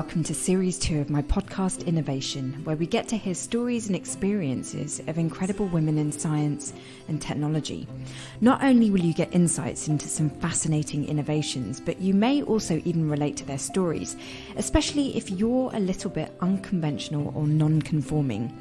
welcome to Series 2 of my podcast Innervation, where we get to hear stories and experiences of incredible women in science and technology. Not only will you get insights into some fascinating innovations, but you may also even relate to their stories, especially if you're a little bit unconventional or non-conforming.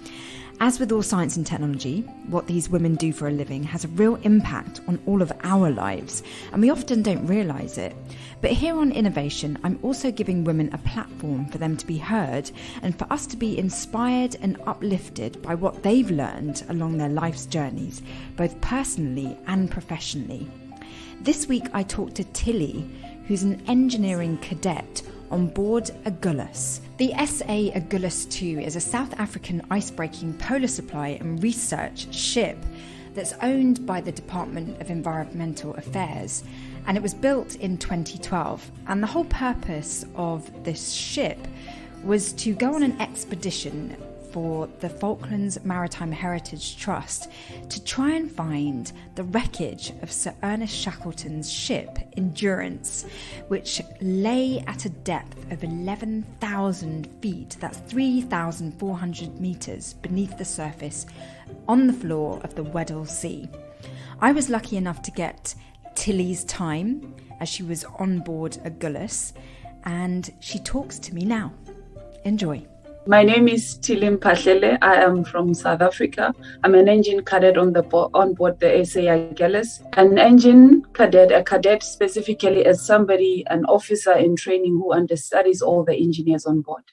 As with all science and technology, what these women do for a living has a real impact on all of our lives, and we often don't realise it. But here on Innervation, I'm also giving women a platform for them to be heard and for us to be inspired and uplifted by what they've learned along their life's journeys, both personally and professionally. This week I talked to Tillie, who's an engineering cadet on board Agulhas. The SA Agulhas 2 is a South African ice-breaking polar supply and research ship that's owned by the Department of Environmental Affairs, and it was built in 2012. And the whole purpose of this ship was to go on an expedition for the Falklands Maritime Heritage Trust to try and find the wreckage of Sir Ernest Shackleton's ship Endurance, which lay at a depth of 11,000 feet, that's 3,400 metres beneath the surface on the floor of the Weddell Sea. I was lucky enough to get Tillie's time as she was on board Agulhas, and she talks to me now. Enjoy. My name is Tillie. I am from South Africa. I'm an engine cadet on board the SA Agulhas. An engine cadet, a cadet specifically as somebody, an officer in training who understudies all the engineers on board.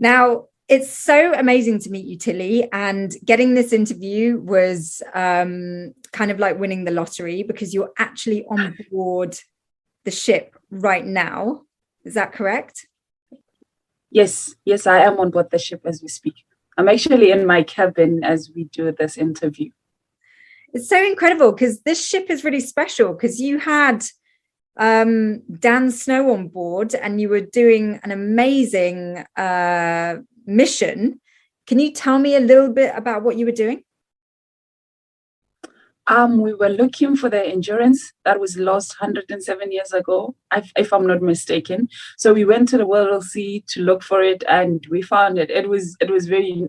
Now, it's so amazing to meet you, Tillie, and getting this interview was kind of like winning the lottery because you're actually on board the ship right now. Is that correct? Yes, I am on board the ship as we speak. I'm actually in my cabin as we do this interview. It's so incredible because this ship is really special because you had Dan Snow on board and you were doing an amazing mission. Can you tell me a little bit about what you were doing? We were looking for the Endurance that was lost 107 years ago, if I'm not mistaken. So we went to the Weddell Sea to look for it, and we found it. It was very.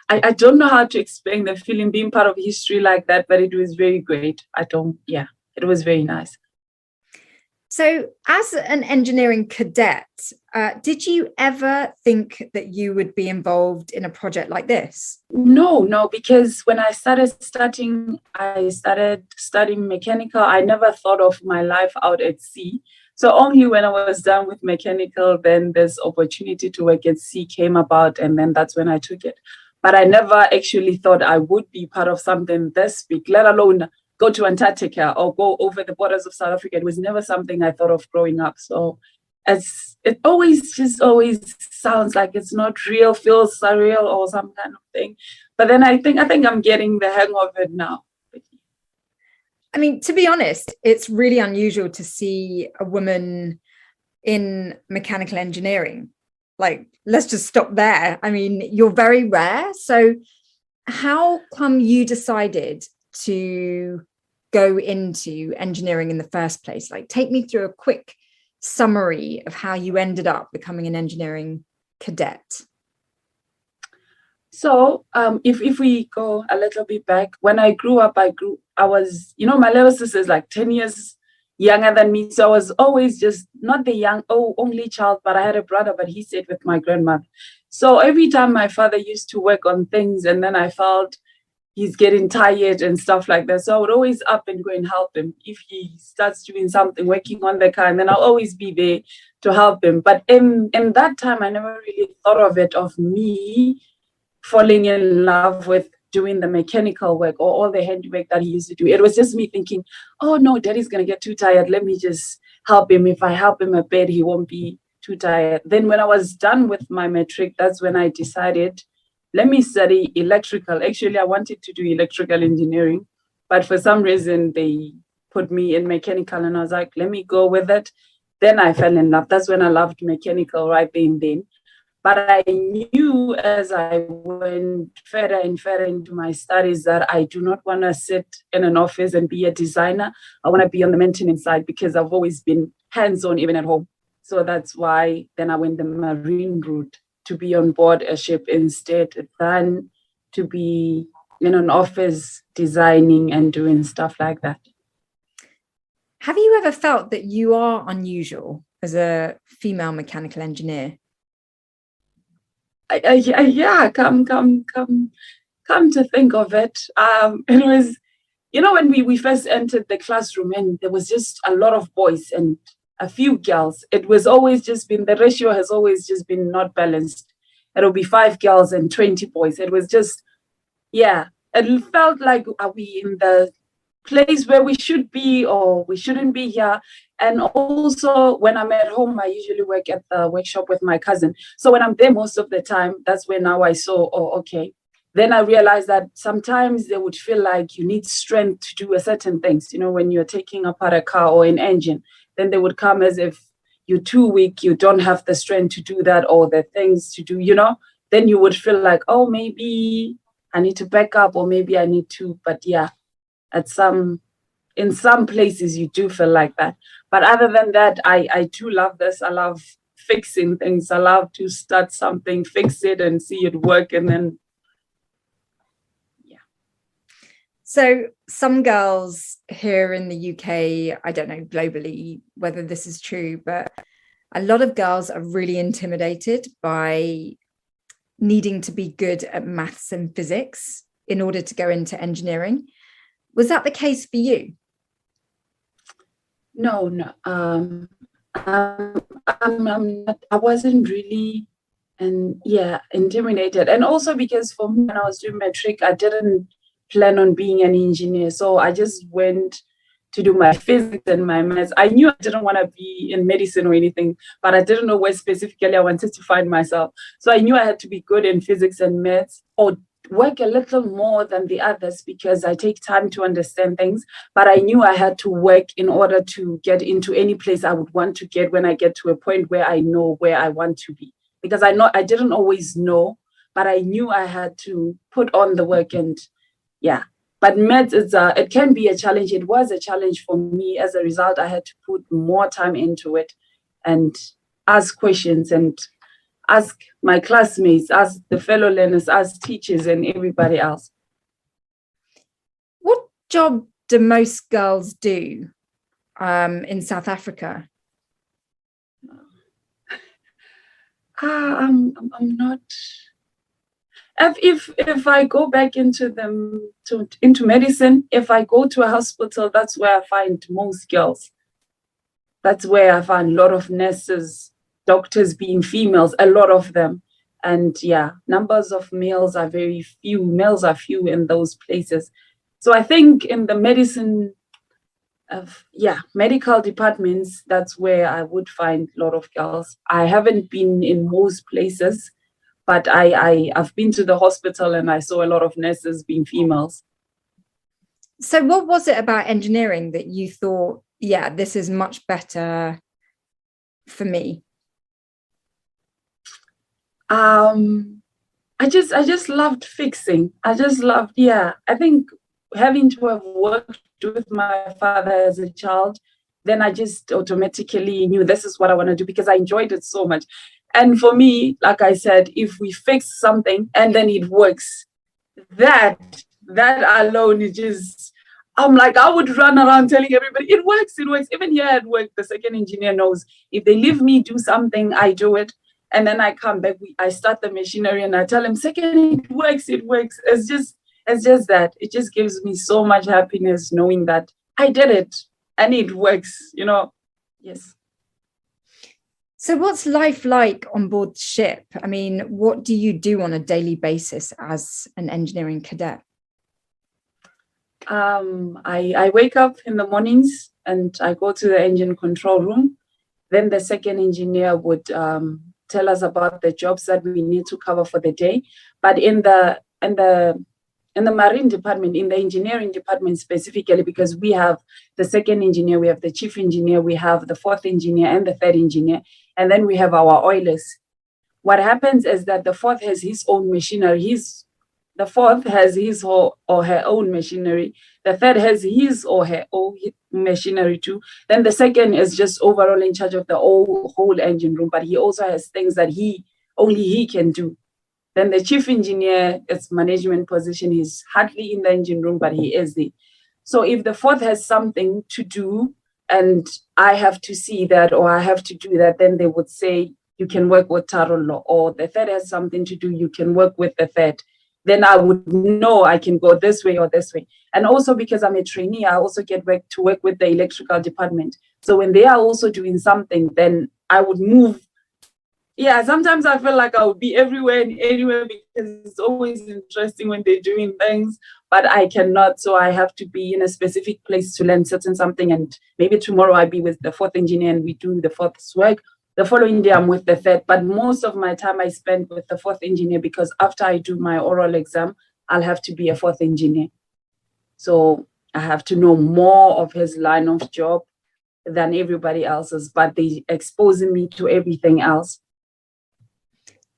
I don't know how to explain the feeling being part of history like that, but it was very great. It was very nice. So, as an engineering cadet, did you ever think that you would be involved in a project like this? No, because when I started studying mechanical. I never thought of my life out at sea. So only when I was done with mechanical, then this opportunity to work at sea came about, and then that's when I took it. But I never actually thought I would be part of something this big, let alone go to Antarctica or go over the borders of South Africa. It was never something I thought of growing up. So it always sounds like it's not real, feels surreal or some kind of thing. But then I think I'm getting the hang of it now. I mean, to be honest, it's really unusual to see a woman in mechanical engineering. Like, let's just stop there. I mean, you're very rare. So how come you decided to go into engineering in the first place? Like, take me through a quick summary of how you ended up becoming an engineering cadet. So if we go a little bit back, when I grew up, I was, my little sister is like 10 years younger than me. So I was always just not the only child, but I had a brother, but he stayed with my grandmother. So every time my father used to work on things, and then I felt he's getting tired and stuff like that. So I would always up and go and help him. If he starts doing something, working on the car, and then I'll always be there to help him. But in that time, I never really thought of me falling in love with doing the mechanical work or all the handiwork that he used to do. It was just me thinking, oh no, daddy's going to get too tired. Let me just help him. If I help him a bit, he won't be too tired. Then when I was done with my matric, that's when I decided, let me study electrical. Actually, I wanted to do electrical engineering, but for some reason they put me in mechanical, and I was like, let me go with it. Then I fell in love. That's when I loved mechanical right then. But I knew as I went further and further into my studies that I do not want to sit in an office and be a designer. I want to be on the maintenance side because I've always been hands-on even at home. So that's why then I went the marine route, to be on board a ship instead than to be in an office designing and doing stuff like that. Have you ever felt that you are unusual as a female mechanical engineer? Yeah, come to think of it, it was, when we first entered the classroom and there was just a lot of boys and a few girls. It was always just been, the ratio has always just been not balanced. It'll be 5 girls and 20 boys. It was just, yeah, it felt like, are we in the place where we should be or we shouldn't be here? And also when I'm at home, I usually work at the workshop with my cousin. So when I'm there most of the time, that's when now I saw, oh, okay. Then I realized that sometimes they would feel like you need strength to do a certain things. When you're taking apart a car or an engine, then they would come as if you're too weak, you don't have the strength to do that or the things to do, then you would feel like, oh, maybe I need to back up or maybe I need to, but yeah, in some places you do feel like that. But other than that, I do love this. I love fixing things. I love to start something, fix it and see it work. And then, yeah. So some girls here in the UK, I don't know globally whether this is true, but a lot of girls are really intimidated by needing to be good at maths and physics in order to go into engineering. Was that the case for you? No. I'm not, I wasn't really, intimidated. And also because for me, when I was doing matric, I didn't plan on being an engineer. So I just went to do my physics and my maths. I knew I didn't want to be in medicine or anything, but I didn't know where specifically I wanted to find myself. So I knew I had to be good in physics and maths, or work a little more than the others because I take time to understand things. But I knew I had to work in order to get into any place I would want to get when I get to a point where I know where I want to be. Because I didn't always know, but I knew I had to put on the work. And yeah, but maths it can be a challenge. It was a challenge for me. As a result, I had to put more time into it and ask questions and ask my classmates, ask the fellow learners, ask teachers and everybody else. What job do most girls do in South Africa? I'm not. If I go back into medicine, if I go to a hospital, that's where I find most girls. That's where I find a lot of nurses, doctors being females, a lot of them. And yeah, numbers of males are very few. Males are few in those places. So I think in the medical departments, that's where I would find a lot of girls. I haven't been in most places, but I've been to the hospital and I saw a lot of nurses being females. So what was it about engineering that you thought, yeah, this is much better for me? I just loved fixing. I think having to have worked with my father as a child, then I just automatically knew this is what I want to do because I enjoyed it so much. And for me, like I said, if we fix something and then it works, that alone is just, I'm like, I would run around telling everybody, it works. Even here at work, the second engineer knows if they leave me do something, I do it. And then I come back, I start the machinery and I tell them, second, it works. It's just that. It just gives me so much happiness knowing that I did it and it works, Yes. So what's life like on board the ship? I mean, what do you do on a daily basis as an engineering cadet? I wake up in the mornings and I go to the engine control room. Then the second engineer would tell us about the jobs that we need to cover for the day. But in the marine department, in the engineering department specifically, because we have the second engineer, we have the chief engineer, we have the fourth engineer and the third engineer, and then we have our oilers. What happens is that the fourth has his own machinery. The fourth has his or her own machinery. The third has his or her own machinery too. Then the second is just overall in charge of the whole engine room, but he also has things that only he can do. Then the chief engineer, it's management position. He's hardly in the engine room, but he is there. So if the fourth has something to do and I have to see that or I have to do that, then they would say, you can work with Tarolo. Or the third has something to do, you can work with the third. Then I would know I can go this way or this way. And also because I'm a trainee, I also get to work with the electrical department. So when they are also doing something, then I would move. Yeah, sometimes I feel like I would be everywhere and anywhere because it's always interesting when they're doing things, but I cannot. So I have to be in a specific place to learn certain something. And maybe tomorrow I'll be with the fourth engineer and we do the fourth's work. The following day I'm with the third, but most of my time I spend with the fourth engineer because after I do my oral exam, I'll have to be a fourth engineer. So I have to know more of his line of job than everybody else's, but they exposing me to everything else.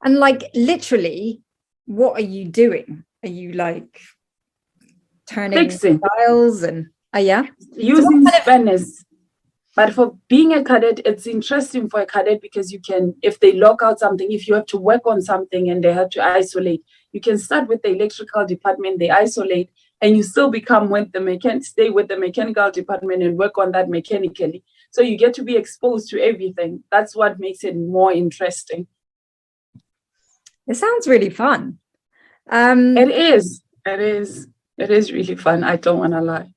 And like literally, what are you doing? Are you like turning Fixing dials and yeah, using spanners? But for being a cadet, it's interesting for a cadet because you can, if they lock out something, if you have to work on something and they have to isolate, you can start with the electrical department, they isolate, and you still stay with the mechanical department and work on that mechanically. So you get to be exposed to everything. That's what makes it more interesting. It sounds really fun. It is really fun. I don't want to lie.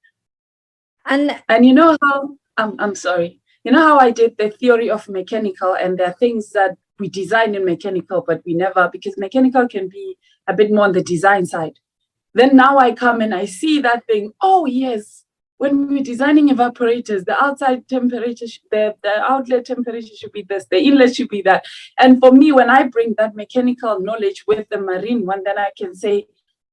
And you know how, I'm sorry. You know how I did the theory of mechanical, and there are things that we design in mechanical, but we never, because mechanical can be a bit more on the design side. Then now I come and I see that thing. Oh, yes. When we're designing evaporators, the outside temperature, the outlet temperature should be this, the inlet should be that. And for me, when I bring that mechanical knowledge with the marine one, then I can say,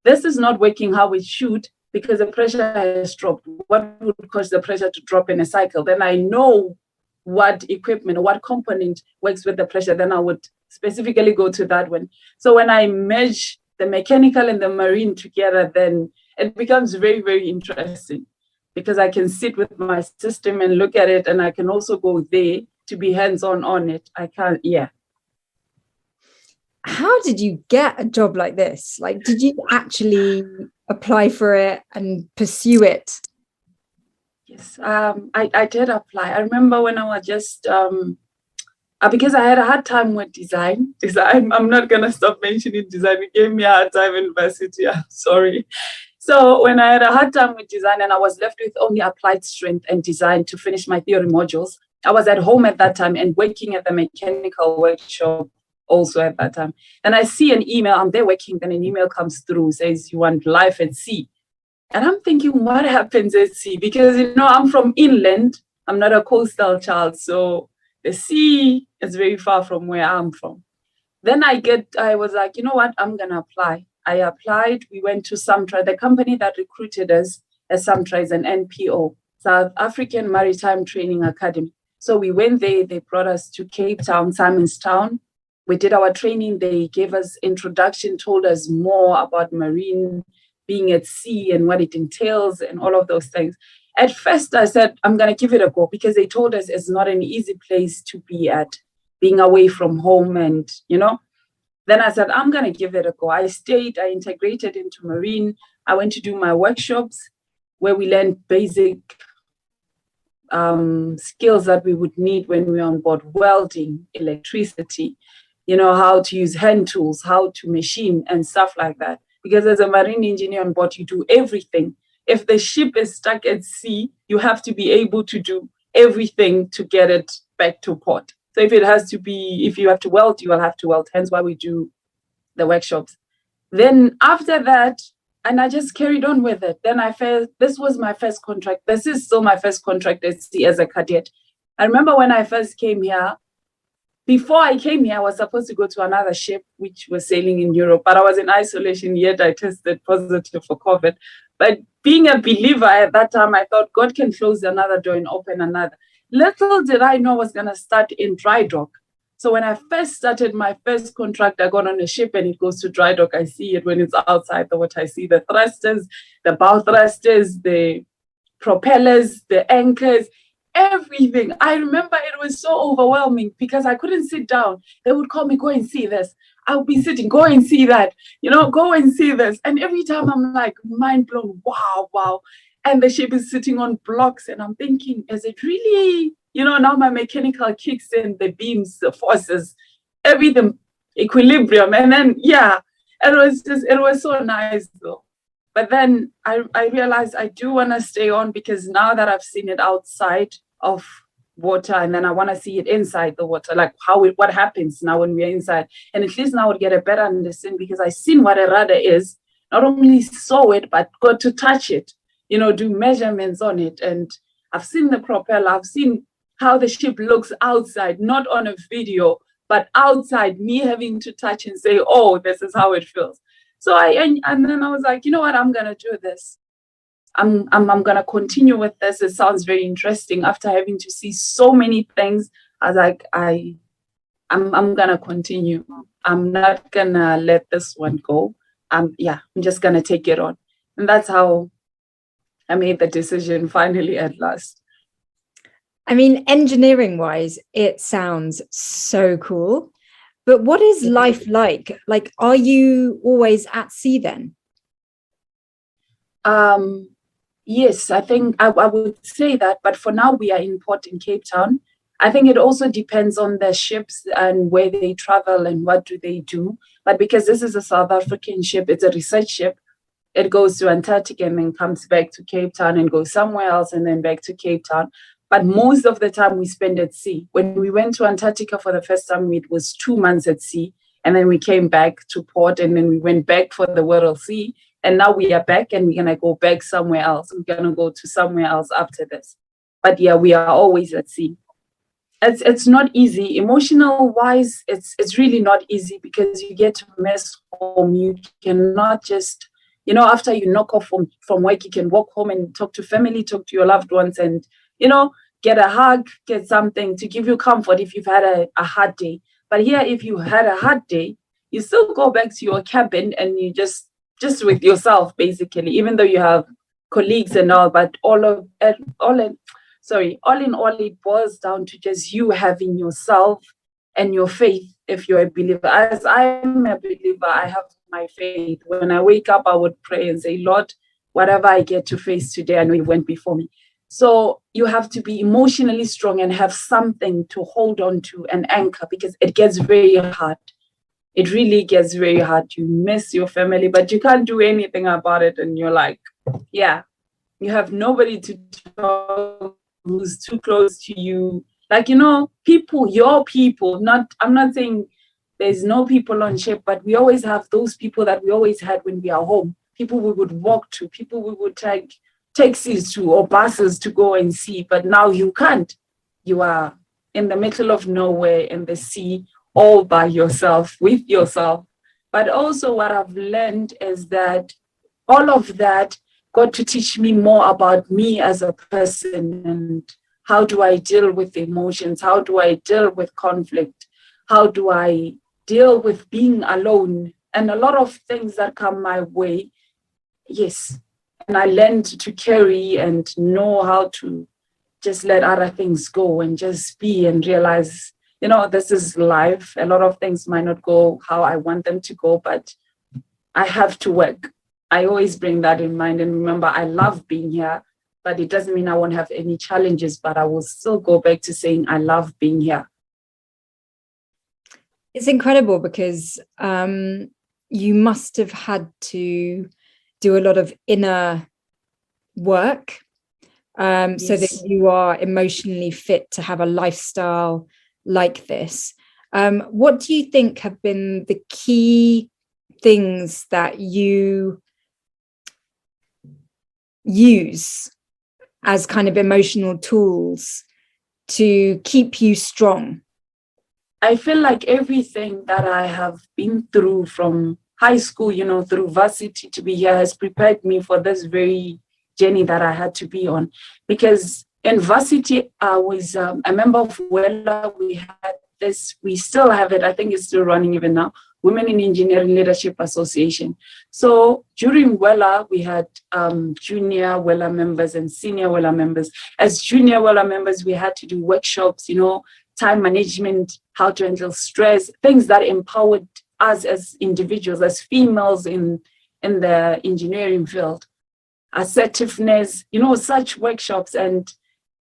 this is not working how it should because the pressure has dropped. What would cause the pressure to drop in a cycle? Then I know what equipment or what component works with the pressure. Then I would specifically go to that one. So when I merge the mechanical and the marine together, then it becomes very, very interesting because I can sit with my system and look at it, and I can also go there to be hands-on on it. I can't, yeah. How did you get a job like this? Like, did you actually apply for it and pursue it? Yes, I did apply. I remember when I was just, because I had a hard time with design. I'm not going to stop mentioning design. It gave me a hard time in university. I'm sorry. So when I had a hard time with design and I was left with only applied strength and design to finish my theory modules, I was at home at that time and working at the mechanical workshop also at that time. And I see an email, I'm there working, then an email comes through, says you want life at sea. And I'm thinking, what happens at sea? Because, I'm from inland, I'm not a coastal child. So the sea is very far from where I'm from. Then I was like, you know what, I'm going to apply. I applied, we went to Samtra, the company that recruited us as Samtra is an NPO, South African Maritime Training Academy. So we went there, they brought us to Cape Town, Simonstown. We did our training, they gave us introduction, told us more about marine, being at sea and what it entails and all of those things. At first I said, I'm going to give it a go because they told us it's not an easy place to be at, being away from home and, Then I said, I'm going to give it a go. I stayed, I integrated into marine. I went to do my workshops where we learned basic skills that we would need when we were on board, welding, electricity, how to use hand tools, how to machine and stuff like that. Because as a marine engineer on board, you do everything. If the ship is stuck at sea, you have to be able to do everything to get it back to port. So if you have to weld, you will have to weld. Hence why we do the workshops. Then after that, and I just carried on with it. Then this was my first contract. This is still my first contract at sea as a cadet. I remember when I first came here, before I came here, I was supposed to go to another ship, which was sailing in Europe, but I was in isolation, yet I tested positive for COVID. But being a believer at that time, I thought God can close another door and open another. Little did I know I was going to start in dry dock. So when I first started my first contract, I got on a ship and it goes to dry dock. I see it when it's outside the water. I see the thrusters, the bow thrusters, the propellers, the anchors, everything. I remember it was so overwhelming because I couldn't sit down. They would call me, go and see this. I'll be sitting, go and see that, go and see this. And every time I'm like mind blown, wow, wow. And the ship is sitting on blocks and I'm thinking, is it really, now my mechanical kicks in, the beams, the forces, everything, equilibrium. And then, it was so nice though. But then I realized I do want to stay on because now that I've seen it outside of water and then I want to see it inside the water, like what happens now when we're inside. And at least now I would get a better understanding because I've seen what a rudder is, not only saw it, but got to touch it, do measurements on it. And I've seen the propeller, I've seen how the ship looks outside, not on a video, but outside, me having to touch and say, oh, this is how it feels. So and then I was like, you know what, I'm gonna do this. I'm gonna continue with this. It sounds very interesting. After having to see so many things, I was like, I'm gonna continue. I'm not gonna let this one go. I'm just gonna take it on. And that's how I made the decision finally at last. I mean, engineering wise, it sounds so cool. But what is life like? Like, are you always at sea then? Yes, I think I would say that. But for now, we are in port in Cape Town. I think it also depends on the ships and where they travel and what do they do. But because this is a South African ship, it's a research ship. It goes to Antarctic and then comes back to Cape Town and goes somewhere else and then back to Cape Town. But most of the time we spend at sea. When we went to Antarctica for the first time, it was 2 months at sea. And then we came back to port and then we went back for the Weddell Sea. And now we are back and we're going to go back somewhere else. We're going to go to somewhere else after this. But we are always at sea. It's not easy. Emotional wise, it's really not easy because you get to miss home. You cannot just, after you knock off from work, you can walk home and talk to family, talk to your loved ones and, get a hug, get something to give you comfort if you've had a hard day. But here, if you had a hard day, you still go back to your cabin and you just with yourself, basically, even though you have colleagues and all, but all in all, it boils down to just you having yourself and your faith if you're a believer. As I'm a believer, I have my faith. When I wake up, I would pray and say, Lord, whatever I get to face today, I know you went before me. So you have to be emotionally strong and have something to hold on to and anchor because it gets very hard. It really gets very hard. You miss your family, but you can't do anything about it. And you're like, you have nobody to talk who's too close to you. Like, people, your people, I'm not saying there's no people on ship, but we always have those people that we always had when we are home. People we would walk to, people we would take taxis to or buses to go and see. But now you can't. You are in the middle of nowhere in the sea, all by yourself, with yourself. But also what I've learned is that all of that got to teach me more about me as a person and how do I deal with emotions? How do I deal with conflict? How do I deal with being alone? And a lot of things that come my way. Yes. And I learned to carry and know how to just let other things go and just be and realize, this is life. A lot of things might not go how I want them to go, but I have to work. I always bring that in mind and remember I love being here, but it doesn't mean I won't have any challenges, but I will still go back to saying I love being here. It's incredible because you must have had to do a lot of inner work so that you are emotionally fit to have a lifestyle like this. What do you think have been the key things that you use as kind of emotional tools to keep you strong? I feel like everything that I have been through from high school, through varsity to be here has prepared me for this very journey that I had to be on. Because in varsity, I was a member of Weddell. We had this, we still have it. I think it's still running even now. Women in Engineering Leadership Association. So during WELA, we had junior WELA members and senior WELA members. As junior WELA members, we had to do workshops, time management, how to handle stress, things that empowered us as individuals, as females in the engineering field. Assertiveness, such workshops. And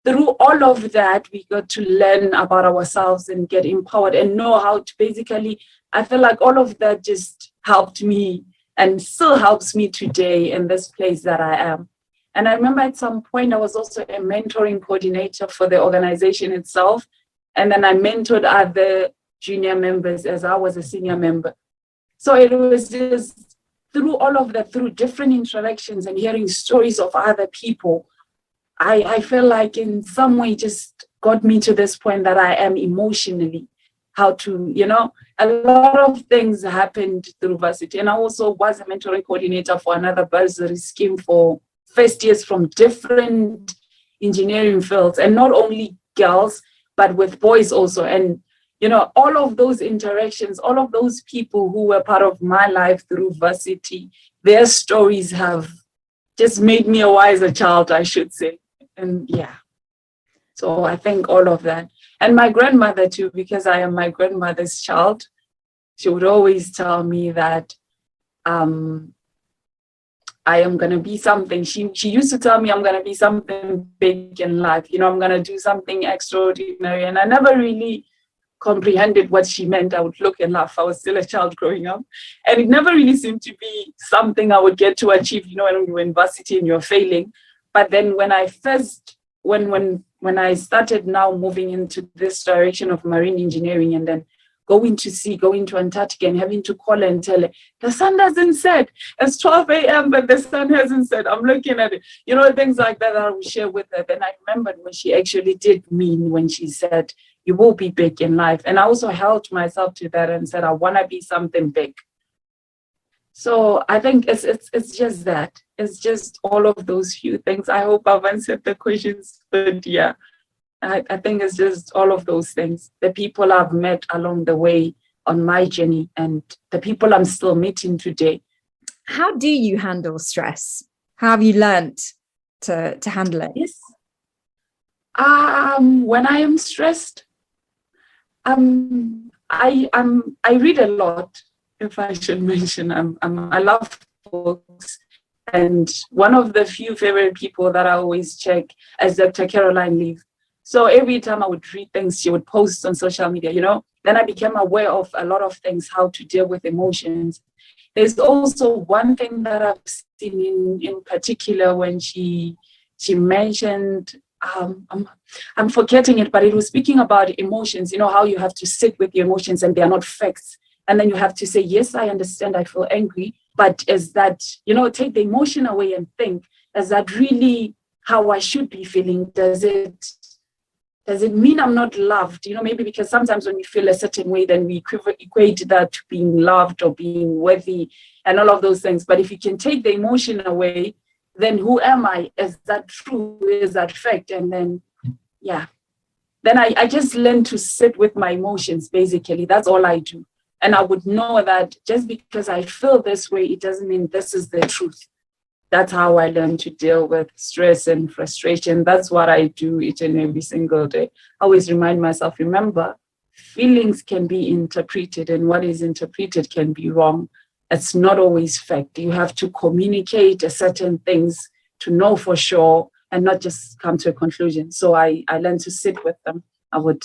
through all of that, we got to learn about ourselves and get empowered and know how to basically, I feel like all of that just helped me and still helps me today in this place that I am. And I remember at some point, I was also a mentoring coordinator for the organization itself. And then I mentored other junior members as I was a senior member. So it was just through all of that, through different interactions and hearing stories of other people, I feel like in some way just got me to this point that I am emotionally, how to, a lot of things happened through varsity. And I also was a mentoring coordinator for another bursary scheme for first years from different engineering fields, and not only girls, but with boys also. And, all of those interactions, all of those people who were part of my life through varsity, their stories have just made me a wiser child, I should say. And so I think all of that. And my grandmother too, because I am my grandmother's child, she would always tell me that I am going to be something. She used to tell me I'm going to be something big in life. I'm going to do something extraordinary. And I never really comprehended what she meant. I would look and laugh. I was still a child growing up. And it never really seemed to be something I would get to achieve, when you're in varsity and you're failing. But then when I first, when I started now moving into this direction of marine engineering and then going to sea, going to Antarctica and having to call and tell her, the sun doesn't set. It's 12 a.m., but the sun hasn't set. I'm looking at it. Things like that I would share with her. Then I remembered what she actually did mean when she said, you will be big in life. And I also held myself to that and said, I want to be something big. So I think it's just that. It's just all of those few things. I hope I've answered the questions, but I think it's just all of those things. The people I've met along the way on my journey and the people I'm still meeting today. How do you handle stress? How have you learned to handle it? Yes. When I am stressed, I read a lot. If I should mention, I love books. And one of the few favorite people that I always check is Dr. Caroline Leaf. So every time I would read things she would post on social media, then I became aware of a lot of things, how to deal with emotions. There's also one thing that I've seen in particular when she mentioned, I'm forgetting it, but it was speaking about emotions, how you have to sit with your emotions and they are not facts. And then you have to say, yes, I understand, I feel angry, but is that, take the emotion away and think, is that really how I should be feeling? Does it mean I'm not loved? Maybe because sometimes when we feel a certain way, then we equate that to being loved or being worthy and all of those things. But if you can take the emotion away, then who am I? Is that true? Is that fact? And then, then I just learn to sit with my emotions, basically. That's all I do. And I would know that just because I feel this way, it doesn't mean this is the truth. That's how I learn to deal with stress and frustration. That's what I do each and every single day. I always remind myself, remember, feelings can be interpreted and what is interpreted can be wrong. It's not always fact. You have to communicate certain things to know for sure and not just come to a conclusion. So I learned to sit with them. I would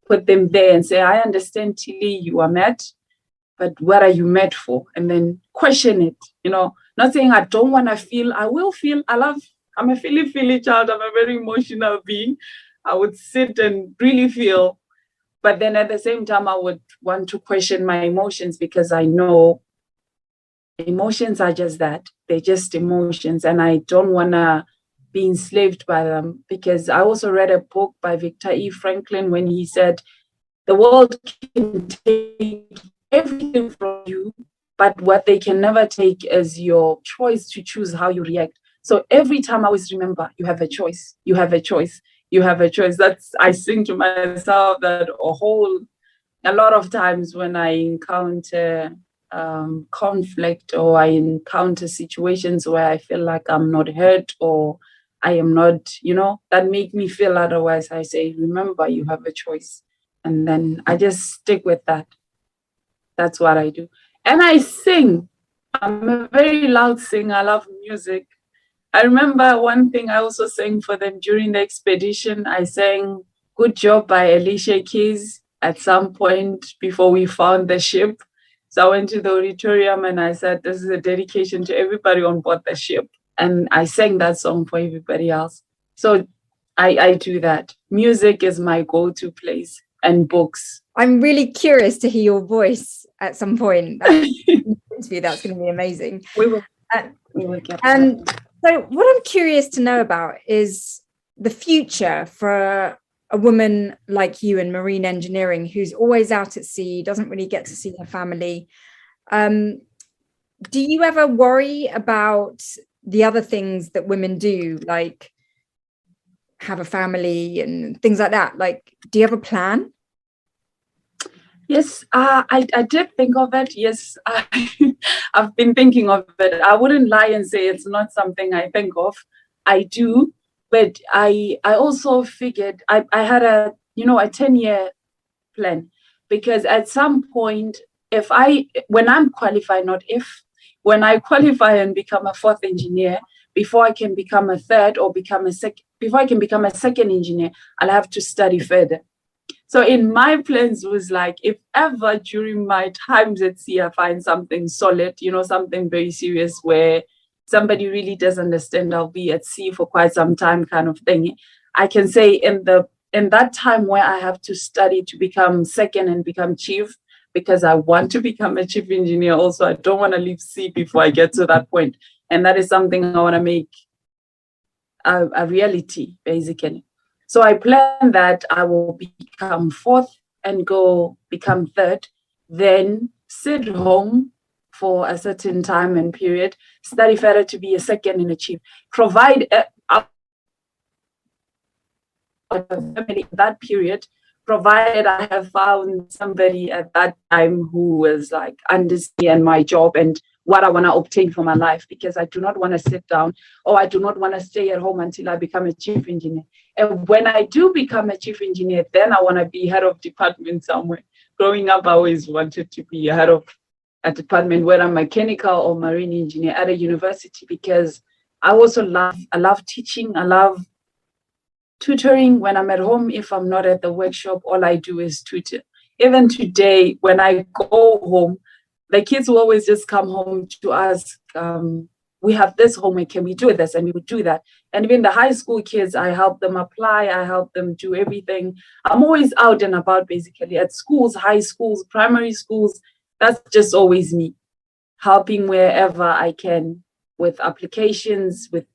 put them there and say, I understand, Tillie, you are mad, but what are you mad for? And then question it, not saying I don't want to feel, I will feel, I'm a feely child, I'm a very emotional being. I would sit and really feel, but then at the same time, I would want to question my emotions because I know emotions are just that. They're just emotions and I don't want to be enslaved by them, because I also read a book by Viktor E. Franklin when he said, the world can take everything from you, but what they can never take is your choice to choose how you react. So every time I always remember, you have a choice. You have a choice. you have a choice. I sing to myself that a lot of times when I encounter conflict, or I encounter situations where I feel like I'm not heard, or I am not, that make me feel otherwise, I say, remember, you have a choice. And then I just stick with that. That's what I do. And I sing. I'm a very loud singer. I love music. I remember one thing I also sang for them during the expedition. I sang Good Job by Alicia Keys at some point before we found the ship. So I went to the auditorium and I said, this is a dedication to everybody on board the ship. And I sang that song for everybody else. So I do that. Music is my go-to place, and books. I'm really curious to hear your voice at some point. That's going to be amazing. We will get and that. So what I'm curious to know about is the future for a woman like you in marine engineering, who's always out at sea, doesn't really get to see her family. Do you ever worry about the other things that women do, like have a family and things like that? Like, do you have a plan? Yes, I did think of it. Yes, I've been thinking of it. I wouldn't lie and say it's not something I think of. I do, but I also figured I had a 10-year plan, because at some point, when I qualify and become a fourth engineer, before I can become a third or before I can become a second engineer, I'll have to study further. So in my plans was like, if ever during my times at sea, I find something solid, something very serious where somebody really does understand I'll be at sea for quite some time kind of thing, I can say in that time where I have to study to become second and become chief, because I want to become a chief engineer also. I don't want to leave sea before I get to that point. And that is something I want to make a reality, basically. So I plan that I will become fourth and go become third, then sit home for a certain time and period, study further to be a second and a chief, provide that period, provided I have found somebody at that time who was like understand my job and what I want to obtain for my life, because I do not want to sit down, or I do not want to stay at home until I become a chief engineer. And when I do become a chief engineer, then I want to be head of department somewhere. Growing up, I always wanted to be head of a department, whether I'm mechanical or marine engineer at a university, because I love teaching. I love tutoring. When I'm at home, if I'm not at the workshop, all I do is tutor. Even today, when I go home, the kids will always just come home to ask, we have this homework, can we do this? And we would do that. And even the high school kids, I help them apply, I help them do everything. I'm always out and about, basically, at schools, high schools, primary schools. That's just always me, helping wherever I can with applications, with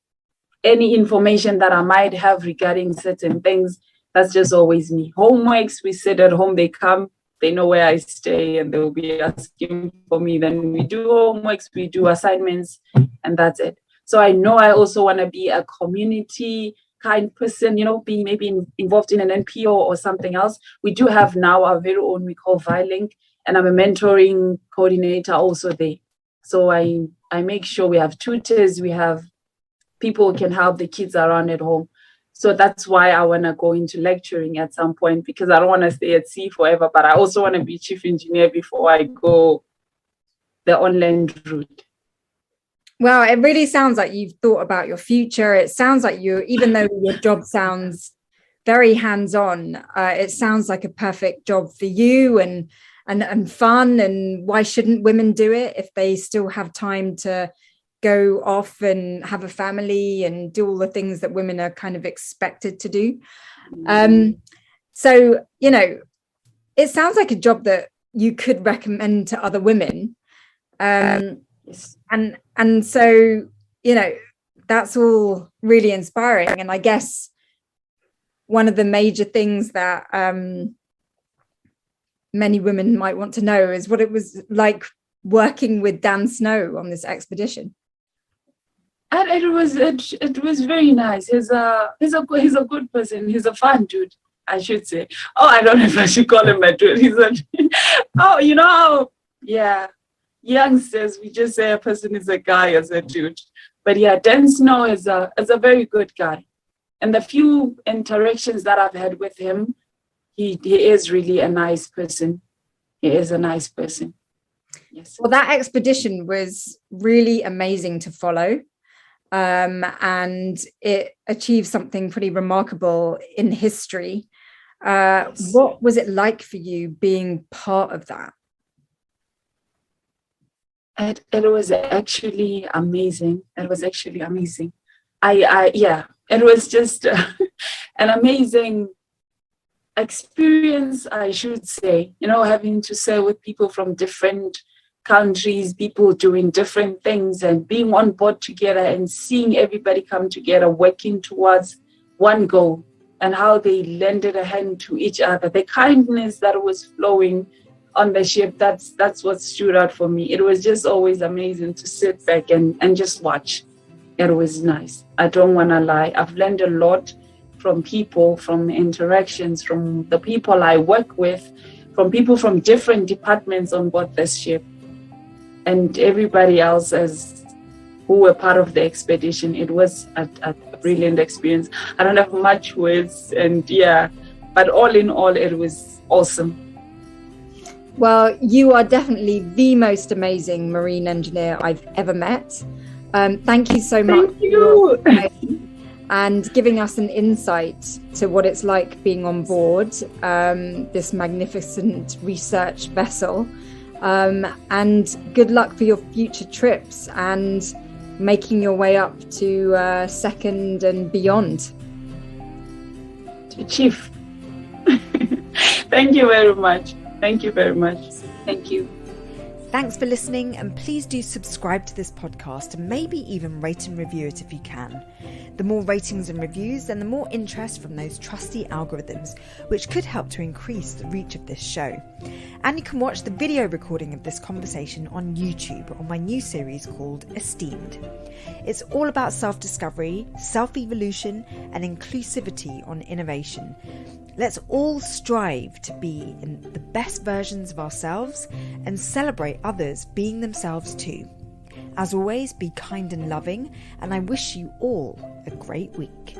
any information that I might have regarding certain things. That's just always me. Homeworks, we sit at home, they come, they know where I stay, and they'll be asking for me. Then we do homeworks, we do assignments, and that's it. So I know I also want to be a community kind person, being maybe involved in an NPO or something else. We do have now our very own, we call ViLink, and I'm a mentoring coordinator also there. So I make sure we have tutors, we have people who can help the kids around at home. So that's why I want to go into lecturing at some point, because I don't want to stay at sea forever, but I also want to be chief engineer before I go the online route. Well, it really sounds like you've thought about your future. It sounds like even though your job sounds very hands-on, it sounds like a perfect job for you and fun. And why shouldn't women do it if they still have time to go off and have a family and do all the things that women are kind of expected to do? So, it sounds like a job that you could recommend to other women. And so, that's all really inspiring. And I guess one of the major things that many women might want to know is what it was like working with Dan Snow on this expedition. And it was very nice. He's a good person. He's a fun dude, I should say. Oh, I don't know if I should call him a dude. He's a oh, you know how, yeah, youngsters we just say a person is a guy as a dude. But yeah, Dan Snow is a very good guy. And the few interactions that I've had with him, he is really a nice person. He is a nice person. Yes. Well, that expedition was really amazing to follow. And it achieved something pretty remarkable in history. Yes. What was it like for you being part of that? It was actually amazing. It was actually amazing. Yeah, it was just an amazing experience, I should say, having to sail with people from different countries, people doing different things and being on board together and seeing everybody come together, working towards one goal, and how they lended a hand to each other. The kindness that was flowing on the ship, that's what stood out for me. It was just always amazing to sit back and just watch. It was nice. I don't want to lie. I've learned a lot from people, from interactions, from the people I work with, from people from different departments on board this ship, and everybody else who were part of the expedition. It was a brilliant experience. I don't have much words, and yeah, but all in all, it was awesome. Well, you are definitely the most amazing marine engineer I've ever met. Thank you so much. Thank you. And giving us an insight to what it's like being on board this magnificent research vessel. And good luck for your future trips and making your way up to second and beyond. Chief. Thank you very much. Thank you very much. Thank you. Thanks for listening, and please do subscribe to this podcast and maybe even rate and review it if you can. The more ratings and reviews, then the more interest from those trusty algorithms, which could help to increase the reach of this show. And you can watch the video recording of this conversation on YouTube on my new series called Esteemed. It's all about self-discovery, self-evolution, and inclusivity on innovation. Let's all strive to be in the best versions of ourselves and celebrate others being themselves too. As always, be kind and loving, and I wish you all a great week.